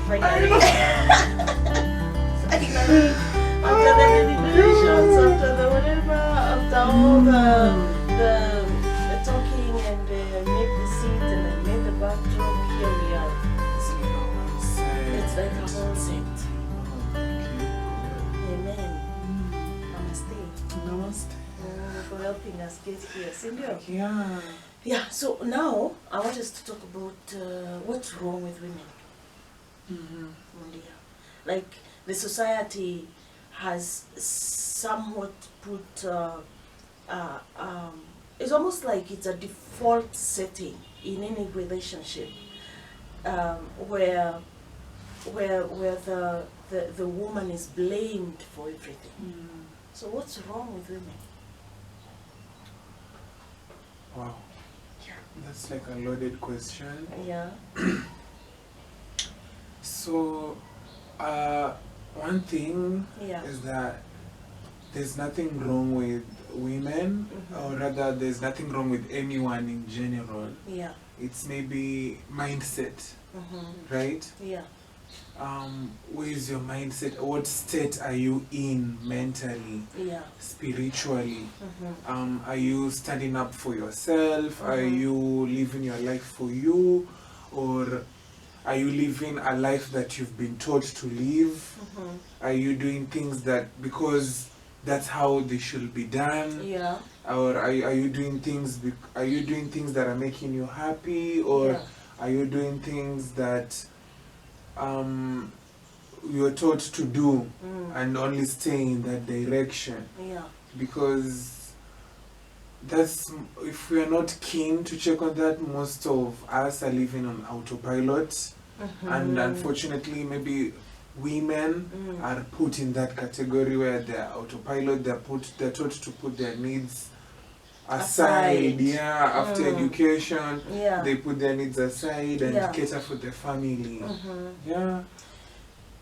finally. Finally, after the deliberations, after the whatever, after all the talking, and I made the scenes and I made the backdrop, here we are. It's like a whole set. Amen. Namaste. Namaste. For helping us get here. Cindy? Yeah. Yeah, so now I want us to talk about what's wrong with women. India. Like the society has somewhat put, it's almost like it's a default setting in any relationship where the woman is blamed for everything. So what's wrong with women? Wow. That's like a loaded question. Yeah. So, one thing is that there's nothing wrong with women, or rather, there's nothing wrong with anyone in general. Yeah. It's maybe mindset, right? Yeah. Where is your mindset? What state are you in mentally, spiritually? Are you standing up for yourself? Are you living your life for you? Or are you living a life that you've been taught to live? Are you doing things that because that's how they should be done? Yeah. Or are you doing things that are making you happy? Or are you doing things that you're taught to do and only stay in that direction? Because that's, if we are not keen to check on that, most of us are living on autopilot. And unfortunately, maybe women are put in that category where they're autopilot. They're taught to put their needs aside. After education, they put their needs aside and cater for their family.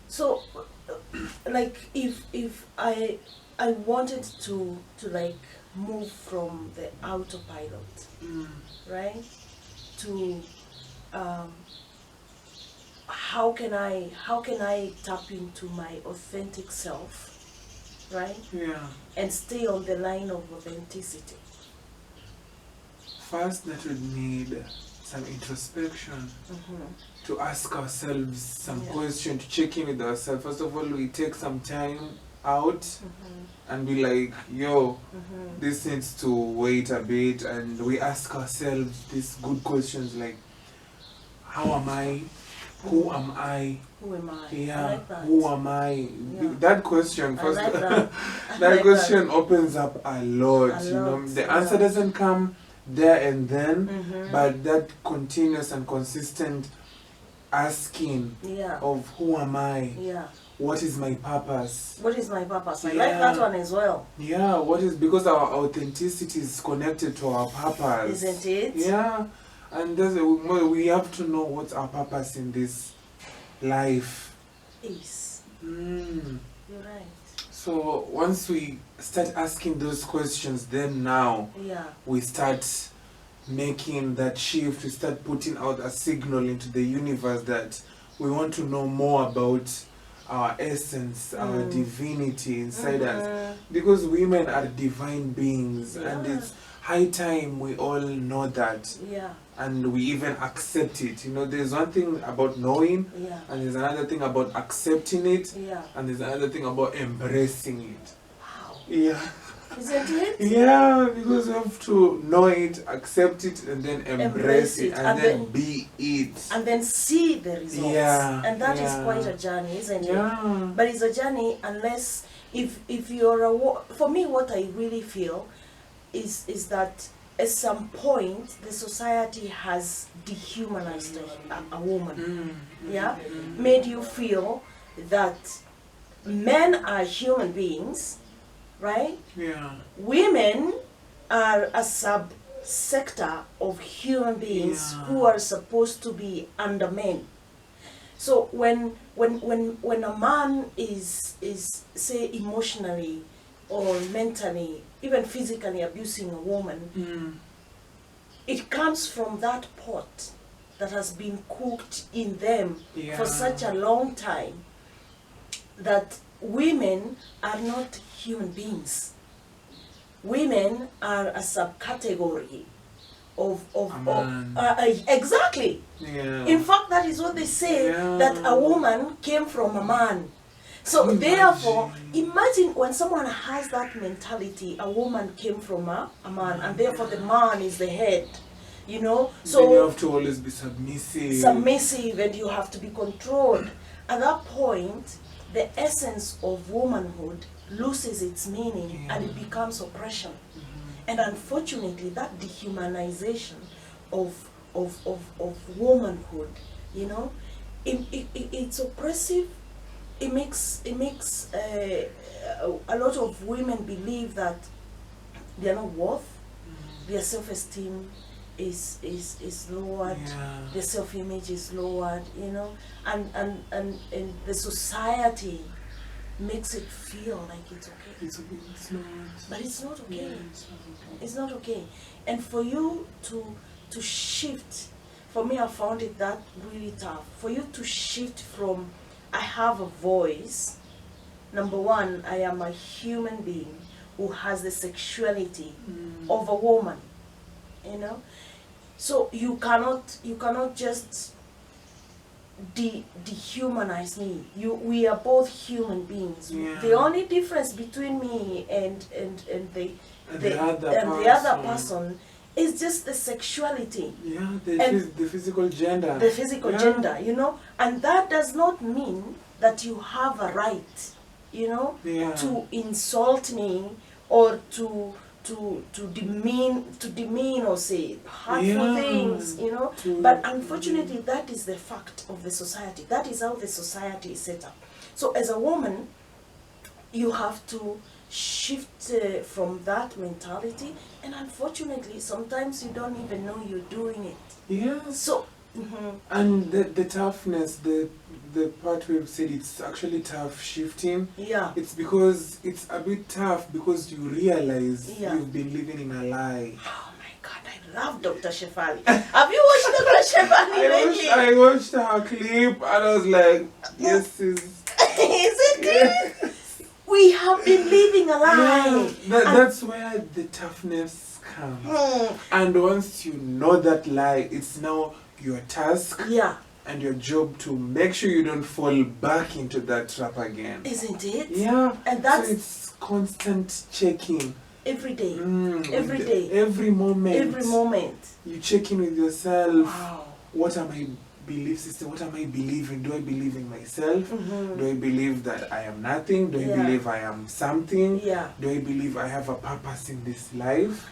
So, like, if I wanted to like move from the autopilot, right, to how can I tap into my authentic self, right? And stay on the line of authenticity. First, that would need some introspection, to ask ourselves some questions, to check in with ourselves. First of all, we take some time out and be like, yo, this needs to wait a bit, and we ask ourselves these good questions like, how am I? Who am I? Who am I? Yeah, I like that. who am I? That question, first, like that. that question opens up a lot. The answer doesn't come there and then, but that continuous and consistent asking of who am I? What is my purpose? What is my purpose? I like that one as well. Yeah, because our authenticity is connected to our purpose. Isn't it? Yeah. And we have to know what's our purpose in this life. Yes. You're right. So once we start asking those questions, then now we start making that shift. We start putting out a signal into the universe that we want to know more about our essence, our divinity inside us. Because women are divine beings, and it's high time we all know that. And we even accept it. There's one thing about knowing, and there's another thing about accepting it, and there's another thing about embracing it. Wow. Yeah. Isn't it? Yeah, because you have to know it, accept it, and then embrace it, and then be it. And then see the results. And that is quite a journey, isn't it? But it's a journey unless, if you're for me, what I really feel is that at some point the society has dehumanized a woman. Made you feel that men are human beings, right? Women are a subsector of human beings who are supposed to be under men. So when a man is say emotionally or mentally, even physically abusing a woman, it comes from that pot. that has been cooked in them for such a long time, that women are not human beings. Women are a subcategory of exactly. In fact, that is what they say, that a woman came from a man. So therefore, imagine when someone has that mentality, a woman came from a man, and therefore the man is the head. You know, so then you have to always be submissive, and you have to be controlled. At that point, the essence of womanhood loses its meaning, and it becomes oppression. And unfortunately, that dehumanization of womanhood, you know, it's oppressive. It makes a lot of women believe that they are not worth. Their self-esteem is lowered. Their self-image is lowered. You know, and the society makes it feel like it's okay. It's not. But it's not okay. It's not okay. And for you to shift, for me, I found it that really tough. For you to shift from I have a voice, number one, I am a human being who has the sexuality of a woman, you know. So you cannot just dehumanize me. We are both human beings. The only difference between me and the other person is just the sexuality. The physical gender. The physical gender, you know, and that does not mean that you have a right, you know, to insult me or to demean or say hurtful things, you know. But unfortunately, that is the fact of the society. That is how the society is set up. So as a woman, you have to shift from that mentality, and unfortunately, sometimes you don't even know you're doing it. So. And the toughness, the part we've said, it's actually tough shifting. It's because it's a bit tough because you realize you've been living in a lie. Oh my God, I love Dr. Shefali. Have you watched Dr. Shefali lately? I watched her clip and I was like, yes, is it clear? We have been living a lie. That's where the toughness comes. And once you know that lie, it's now your task and your job to make sure you don't fall back into that trap again. Isn't it? And that's so it's constant checking. Every day. Every day. Every moment. Every moment. You check in with yourself. Wow. What are my belief system? What am I believing? Do I believe in myself? Do I believe that I am nothing? Do I believe I am something? Do I believe I have a purpose in this life?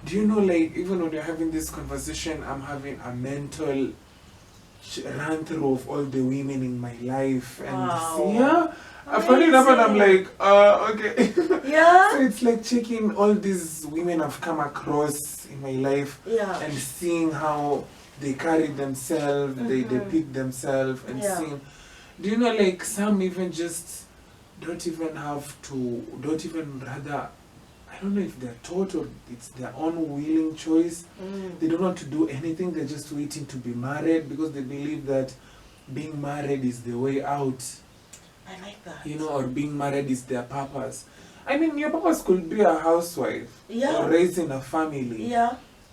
Do you know, like, even when you're having this conversation, I'm having a mental run through of all the women in my life. And I find it up and I'm like, okay. So it's like checking all these women I've come across in my life and seeing how they carry themselves, they depict themselves, and seeing. Do you know, like, some even just don't even rather, I don't know if they're taught or it's their own willing choice. They don't want to do anything. They're just waiting to be married because they believe that being married is the way out. I like that. You know, or being married is their purpose. I mean, your purpose could be a housewife or raising a family.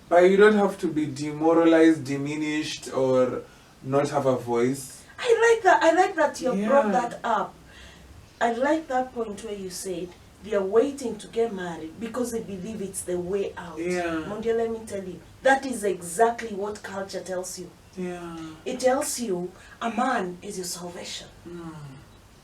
But you don't have to be demoralized, diminished, or not have a voice. I like that. I like that you brought that up. I like that point where you said they are waiting to get married because they believe it's the way out. Mondia, let me tell you, that is exactly what culture tells you. It tells you a man is your salvation.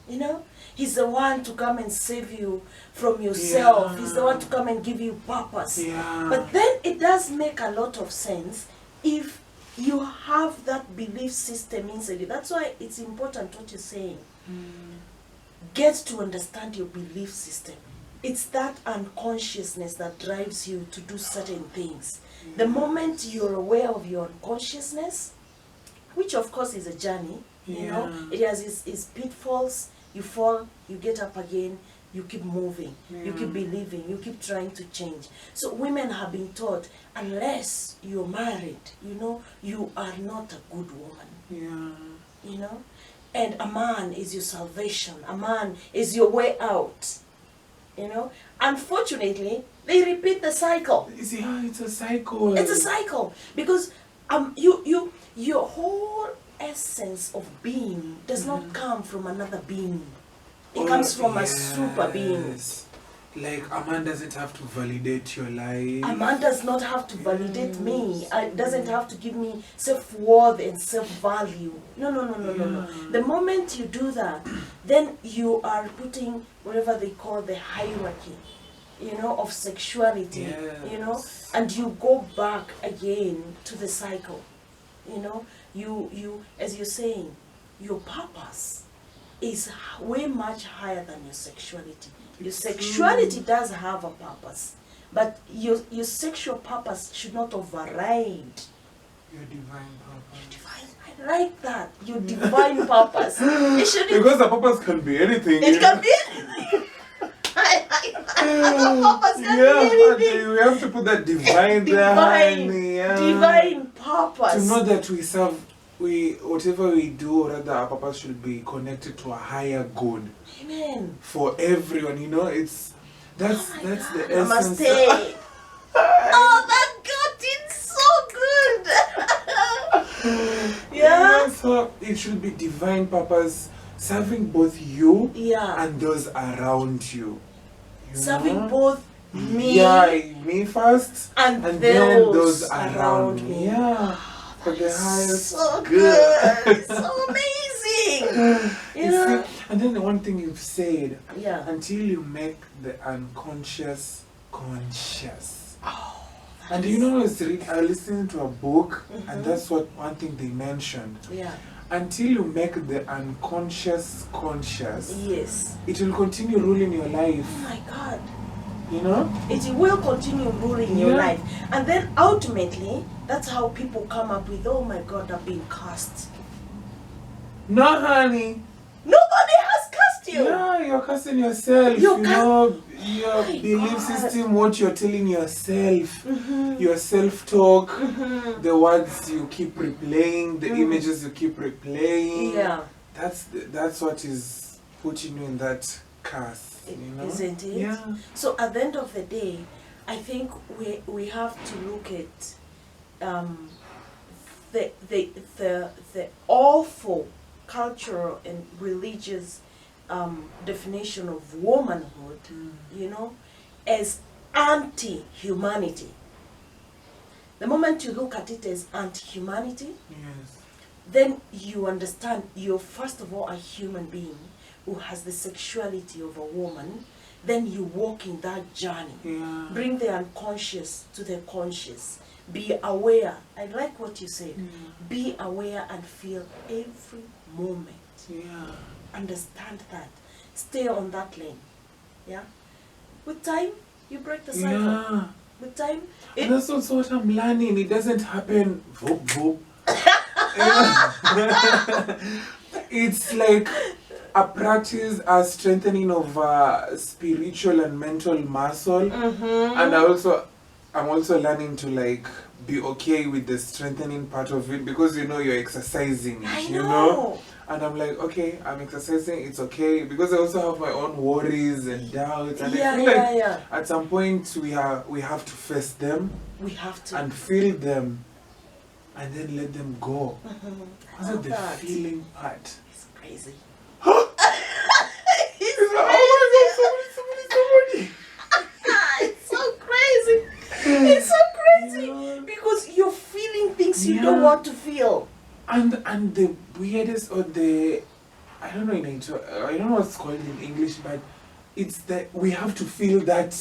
You know, he's the one to come and save you from yourself. He's the one to come and give you purpose. But then it does make a lot of sense if you have that belief system inside you. That's why it's important what you're saying. Get to understand your belief system. It's that unconsciousness that drives you to do certain things. The moment you're aware of your unconsciousness, which of course is a journey, you know, it has its pitfalls. You fall, you get up again, you keep moving, you keep believing, you keep trying to change. So women have been taught, unless you're married, you know, you are not a good woman. You know, and a man is your salvation, a man is your way out. You know, unfortunately, they repeat the cycle. You see how it's a cycle? It's a cycle, because your whole essence of being does not come from another being. It comes from a super being. Like, a man doesn't have to validate your life. A man does not have to validate me. It doesn't have to give me self-worth and self-value. No. The moment you do that, then you are putting whatever they call the hierarchy, you know, of sexuality, you know, and you go back again to the cycle. You know, you as you're saying, your purpose is way much higher than your sexuality. Your sexuality does have a purpose, but your sexual purpose should not override your divine purpose. I like that. Your divine purpose. It shouldn't. Because the purpose can be anything. It can be anything. I like that. The purpose can be anything. We have to put that divine there. Divine purpose. To know that we serve. Whatever we do, or rather, our purpose should be connected to a higher good. Amen. For everyone, you know, that's the essence. Namaste. Oh, that got it so good. Yeah. So it should be divine purpose, serving both you and those around you. Serving both me. Me first, and then those around me. Yeah. For the highest so good. So amazing. You see, and then the one thing you've said, until you make the unconscious conscious. Oh, and you know, I listened to a book, and that's what one thing they mentioned. Until you make the unconscious conscious, it will continue ruling your life. Oh my God. You know? It will continue ruling your life. And then ultimately, that's how people come up with, oh my God, I've been cursed. No, honey. Nobody has cursed you. Yeah, you're cursing yourself. You know, your belief system, what you're telling yourself, your self-talk, the words you keep replaying, the images you keep replaying. Yeah. That's what is putting you in that curse. You know? Isn't it? Yeah. So at the end of the day, I think we have to look at the awful cultural and religious definition of womanhood, you know, as anti-humanity. The moment you look at it as anti-humanity, then you understand you're first of all a human being who has the sexuality of a woman. Then you walk in that journey. Bring the unconscious to the conscious. Be aware. I like what you said. Be aware and feel every moment. Understand that. Stay on that lane. Yeah. With time, you break the cycle. With time. And that's also what I'm learning. It doesn't happen. It's like a practice, a strengthening of spiritual and mental muscle. And I'm also learning to like be okay with the strengthening part of it, because you know you're exercising it, you know. And I'm like, okay, I'm exercising, it's okay, because I also have my own worries and doubts, and I feel like at some point we have to face them. We have to. And feel them, and then let them go. Because of the feeling part. It's crazy. Somebody. It's so crazy. It's so crazy. Because you're feeling things you don't want to feel. And the weirdest, or the, I don't know what's called in English, but it's that we have to feel that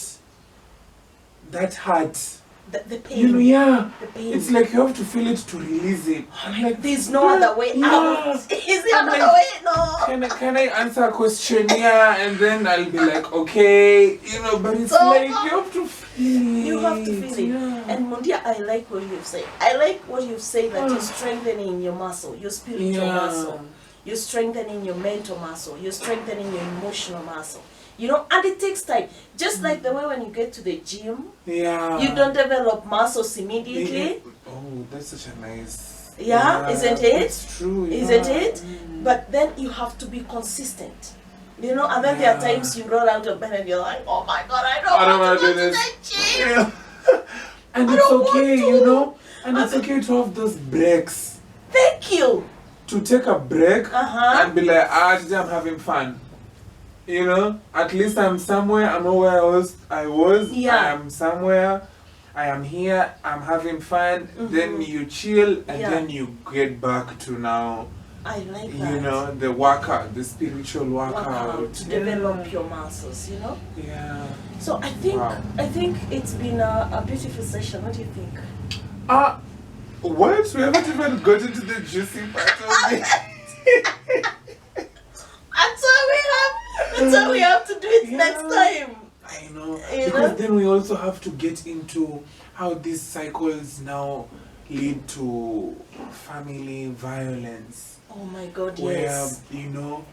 heart. The pain. You know, the pain. It's like you have to feel it to release it. I'm like, there's no other way out. Is there another way? No. Can I answer a question? And then I'll be like, okay, you know, but it's so, like you have to feel it. You have to feel it. And Mundia, I like what you've said. I like what you've said, that you're strengthening your muscle, your spiritual muscle. You're strengthening your mental muscle. You're strengthening your emotional muscle. You know, and it takes time. Just like the way when you get to the gym, yeah, you don't develop muscles immediately. Oh, that's such a nice. Yeah, isn't it? It's true. Isn't it? But then you have to be consistent. You know, and then there are times you roll out of bed and you're like, oh my God, I don't want to go to the gym. Yeah. And it's okay, you know, and it's okay to have those breaks. Thank you. To take a break and be like, today I'm having fun. You know, at least I'm somewhere, I'm not where I was. Yeah. I am somewhere, I am here, I'm having fun. Then you chill and then you get back to now. I like that. You know, the workout, the spiritual workout. To develop your muscles, you know? Yeah. So I think it's been a beautiful session. What do you think? What? We haven't even got into the juicy part of it. That's why we have to do it next time. I know. Because then we also have to get into how these cycles now lead to family violence. Oh my God, where, yes. you know,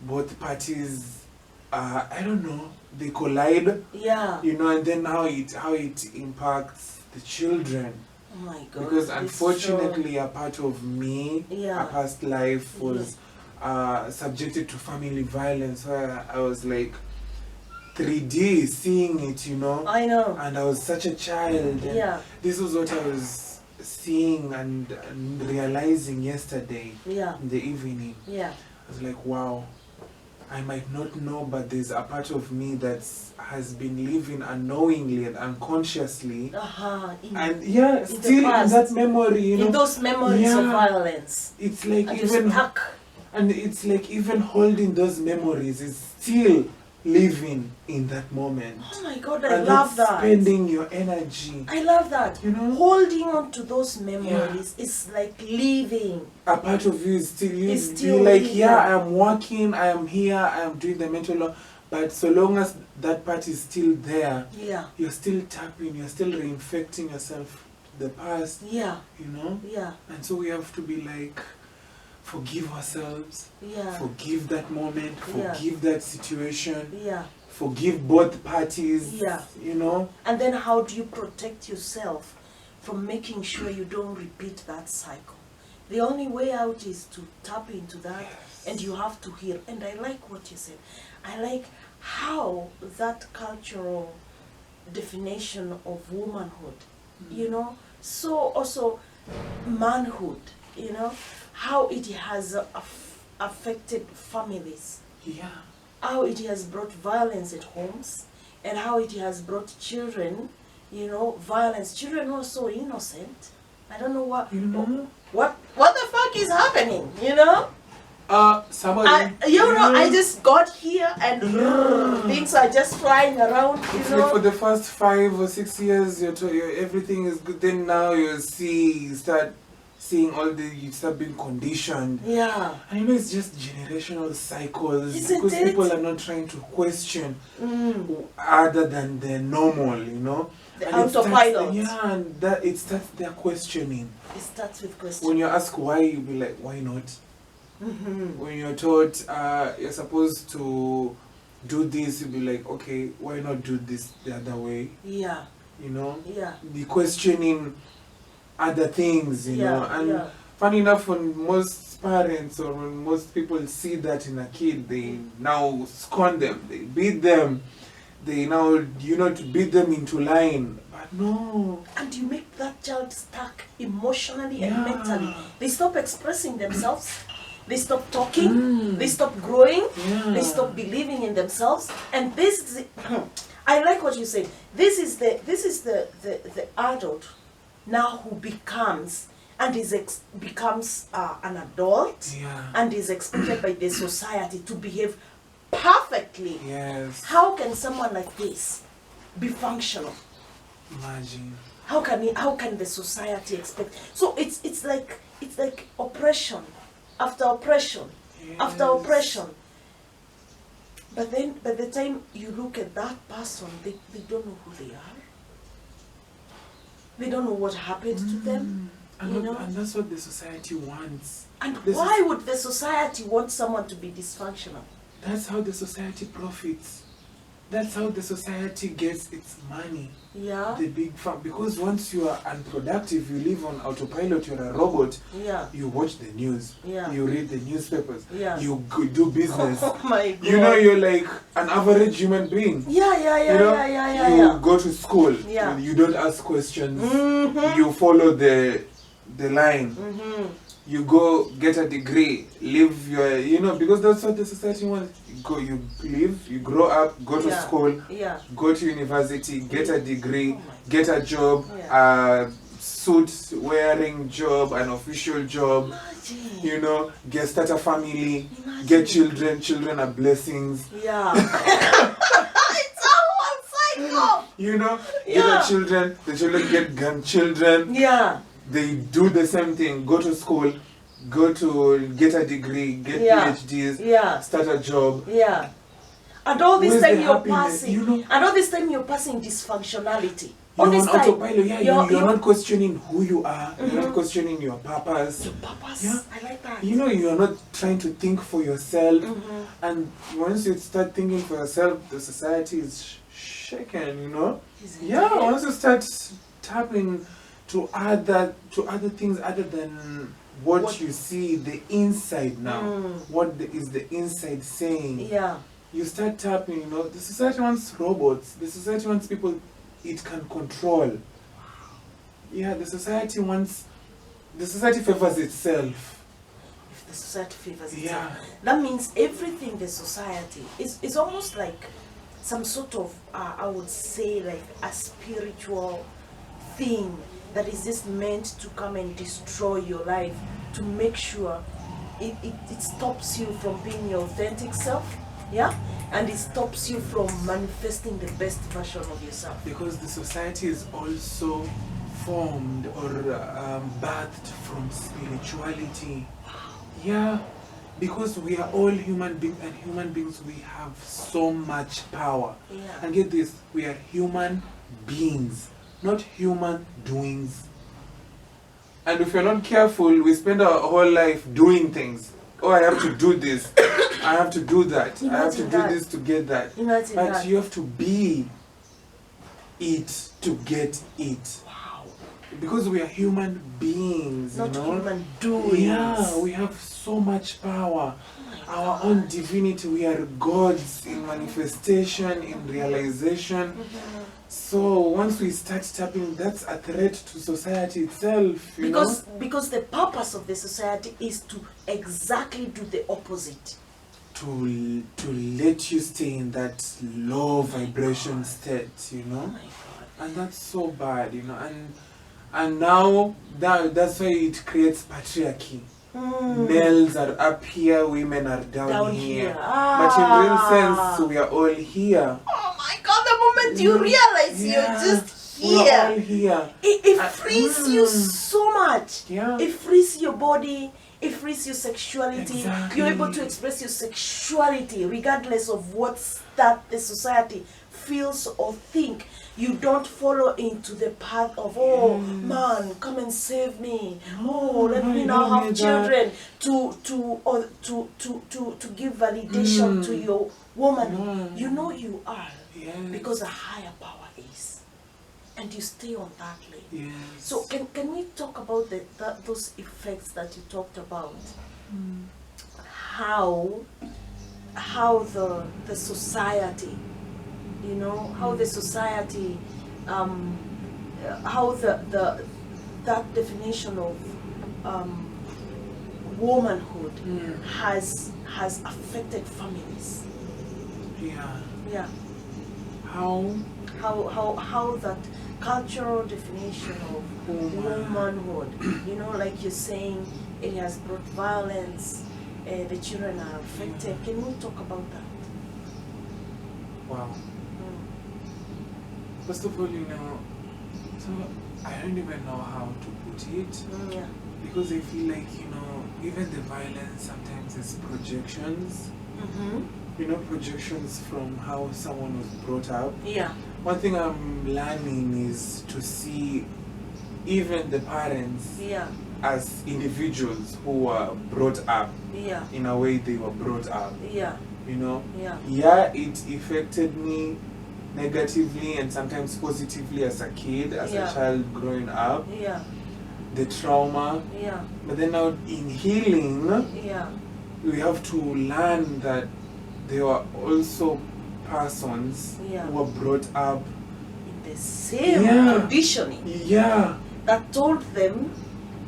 both parties, I don't know, they collide. Yeah. You know, and then how it impacts the children. Oh my God. Because unfortunately, a part of me, a past life was subjected to family violence, where I was like 3D seeing it, you know. I know. And I was such a child. And this was what I was seeing and realizing yesterday in the evening. I was like, wow, I might not know, but there's a part of me that has been living unknowingly and unconsciously. And still in that memory, you know. In those memories of violence. It's like and even stuck. And it's like even holding those memories is still living in that moment. Oh my God, I love that. Spending your energy. I love that. You know, holding on to those memories is like living. A part of you is still like, living. I am working, I am here, I am doing the mental law, but so long as that part is still there, you're still tapping, you're still reinfecting yourself the past. You know? And so we have to be like, forgive ourselves, forgive that moment, forgive that situation, forgive both parties, you know. And then how do you protect yourself from making sure you don't repeat that cycle? The only way out is to tap into that, and you have to heal. And I like what you said. I like how that cultural definition of womanhood, you know, so also manhood, you know, how it has affected families, how it has brought violence at homes, and how it has brought children, you know, violence. Children were so innocent. I don't know what, what the fuck is happening, you know? I just got here and things are just flying around, you know. Like for the first 5 or 6 years, everything is good. Then now you start seeing you start being conditioned. And you know, it's just generational cycles. Because people are not trying to question other than the normal, you know. The autopilot. And it starts their questioning. It starts with questioning. When you ask why, you'll be like, why not? When you're taught you're supposed to do this, you'll be like, okay, why not do this the other way? You know? Be questioning other things, you know. And funny enough, when most parents or when most people see that in a kid, they now scorn them, they beat them, they now, you know, to beat them into line. But no. And you make that child stuck emotionally and mentally. They stop expressing themselves. They stop talking. They stop growing. They stop believing in themselves. And this is I like what you said. This is the adult now who becomes and becomes an adult and is expected by the society to behave perfectly. How can someone like this be functional? Imagine. How can the society expect? So it's like oppression after oppression after oppression. But then by the time you look at that person, they don't know who they are. They don't know what happened to them. And that's what the society wants. And why would the society want someone to be dysfunctional? That's how the society profits. That's how the society gets its money. Yeah. The big farm. Because once you are unproductive, you live on autopilot, you're a robot. Yeah. You watch the news. Yeah. You read the newspapers. Yeah. You do business. Oh my God. You know, you're like an average human being. Yeah, You know, you go to school. Yeah. You don't ask questions. You follow the line. You go get a degree, live your, you know, because that's what the society wants. You live, you grow up, go to school, go to university, get a degree, get a job, a suit wearing job, an official job, you know, start a family, get children. Children are blessings. Yeah. It's a whole cycle. You know, get a children, the children get grandchildren. Yeah. They do the same thing, go to school, go to get a degree, get PhDs, start a job. Yeah. And all this time you're passing, you know, and all this time you're passing dysfunctionality. You're on autopilot, you're not questioning who you are, you're not questioning your purpose. Your purpose, yeah. I like that. You know, you're not trying to think for yourself. And once you start thinking for yourself, the society is shaken, you know. Once you start tapping to other things other than what you see, the inside now. What is the inside saying? Yeah. You start tapping, you know, the society wants robots. The society wants people it can control. Yeah, the society favors itself. If the society favors itself. That means everything the society is almost like some sort of, I would say, like a spiritual thing that is just meant to come and destroy your life, to make sure it stops you from being your authentic self, and it stops you from manifesting the best version of yourself. Because the society is also formed or birthed from spirituality. Yeah, because we are all human beings, and human beings, we have so much power. And get this, we are human beings, not human doings. And if you're not careful, we spend our whole life doing things. Oh, I have to do this. I have to do that. I have to do this to get that. But you have to be it to get it. Wow. Because we are human beings, not you know? human doings. Yeah, we have so much power. Our own divinity, we are gods in manifestation, in realization. So once we start tapping, that's a threat to society itself. Because the purpose of the society is to exactly do the opposite. To let you stay in that low vibration state, you know. Oh my God. And that's so bad, you know. And now that's why it creates patriarchy. Males are up here, women are down here. But in real sense, we are all here. Oh my God, the moment you realize you're just here. We're all here. It frees you so much. Yeah. It frees your body. It frees your sexuality. Exactly. You're able to express your sexuality regardless of what's that the society feels or think. You don't follow into the path of, oh man, come and save me. Oh, let me now have children to give validation to your woman. You know you are because a higher power is, and you stay on that lane. So can we talk about those effects that you talked about? How the society, you know, how the society, how that definition of womanhood has affected families. Yeah. How that cultural definition of womanhood, you know, like you're saying, it has brought violence. The children are affected. Can we talk about that? Wow. First of all, you know, so I don't even know how to put it. Because I feel like, you know, even the violence sometimes is projections. You know, projections from how someone was brought up. One thing I'm learning is to see even the parents as individuals who were brought up in a way they were brought up. you know. Yeah. It affected me negatively and sometimes positively as a kid, as a child growing up. Yeah. The trauma. Yeah. But then now in healing, we have to learn that there are also persons who were brought up in the same conditioning. Yeah. That told them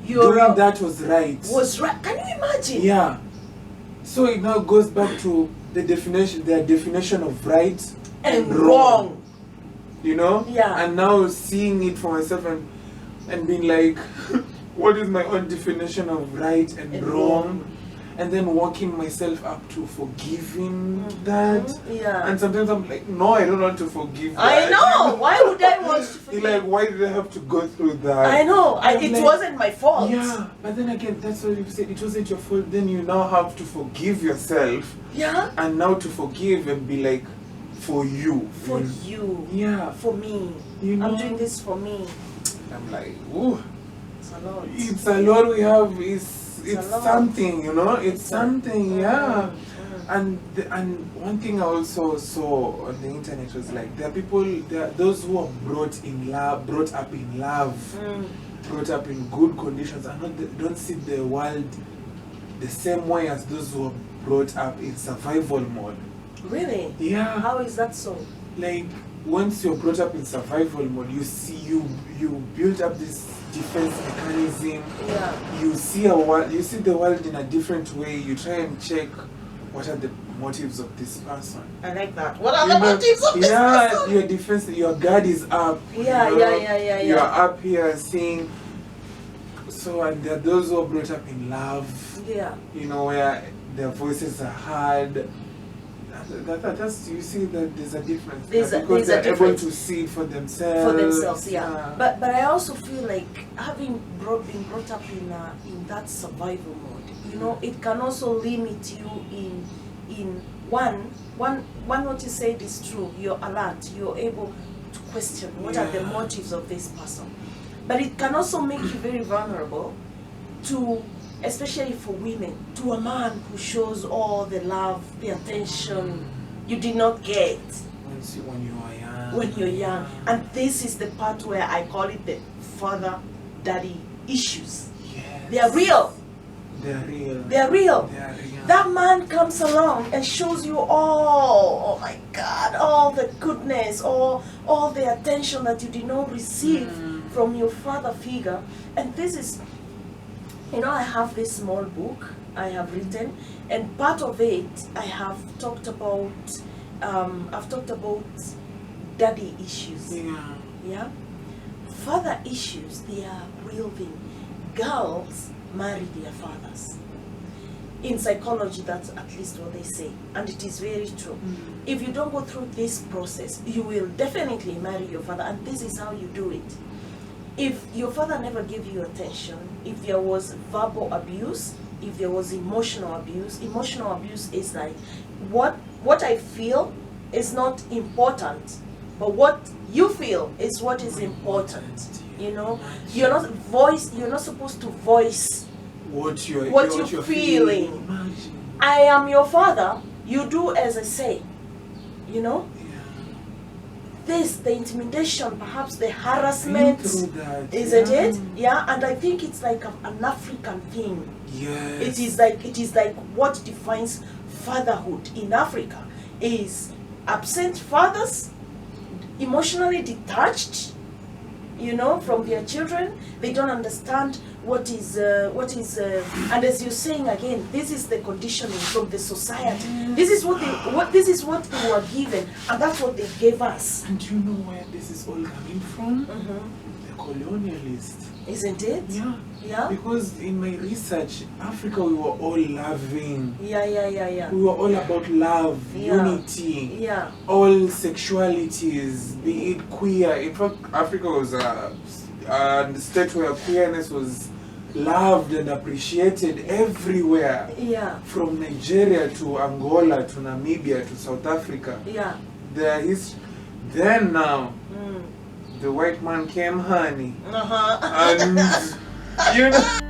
doing that was right. Was right. Can you imagine? Yeah. So it now goes back to their definition of right and wrong. You know? Yeah. And now seeing it for myself and being like, what is my own definition of right and wrong? And then walking myself up to forgiving that. Yeah. And sometimes I'm like, no, I don't want to forgive that. I know. Why would I want to forgive? Like, why did I have to go through that? I know. It like, wasn't my fault. Yeah. But then again, that's what you said. It wasn't your fault. Then you now have to forgive yourself. Yeah. And now to forgive and be like, for you. For you. Yeah. For me. You know? I'm doing this for me. I'm like, ooh. It's a lot. It's a lot we have. It's something, you know. It's something, yeah. And one thing I also saw on the internet was like there are those who are brought up in love, brought up in good conditions, and don't see the world the same way as those who are brought up in survival mode. Really? Yeah. How is that so? Like once you're brought up in survival mode, you see you build up this defense mechanism. Yeah. You see the world in a different way. You try and check what are the motives of this person. I like that. What are the motives of this person? Yeah, your defense, your guard is up. Yeah, yeah. You're up here seeing. So and there are those who are brought up in love. Yeah. You know, where their voices are heard. That's you see that there's a difference because they're able to see it for themselves. Yeah. But I also feel like having been brought up in that survival mode, you know, it can also limit you in one what you said is true. You're alert. You're able to question what are the motives of this person. But it can also make you very vulnerable to, especially for women, to a man who shows all the love, the attention you did not get when you are young. When you're young. And this is the part where I call it the father-daddy issues. Yes. They are real. They are real. They are real. They are real. That man comes along and shows you all, oh my God, all the goodness, all the attention that you did not receive from your father figure. And this is, you know, I have this small book I have written, and part of it I have talked about. I've talked about daddy issues. Yeah. Father issues. They are real thing. Girls marry their fathers. In psychology, that's at least what they say, and it is very true. If you don't go through this process, you will definitely marry your father, and this is how you do it. If your father never gave you attention, if there was verbal abuse, if there was emotional abuse is like, what I feel is not important, but what you feel is what is important. You know, you're not supposed to voice what you're feeling. I am your father, you do as I say. You know? The intimidation, perhaps the harassment, isn't it? Yeah, and I think it's like an African thing. Yes. It is like what defines fatherhood in Africa is absent fathers, emotionally detached, you know, from their children. They don't understand what is and as you're saying again, this is the conditioning from the society. This is what they were given, and that's what they gave us. And do you know where this is all coming from? The colonialists. Isn't it? Yeah. Because in my research, Africa, we were all loving. Yeah. We were all about love, unity, all sexualities, be it queer. In fact, Africa was a state where queerness was loved and appreciated everywhere. Yeah. From Nigeria to Angola to Namibia to South Africa. Yeah. Then now, the white man came, honey. And you know.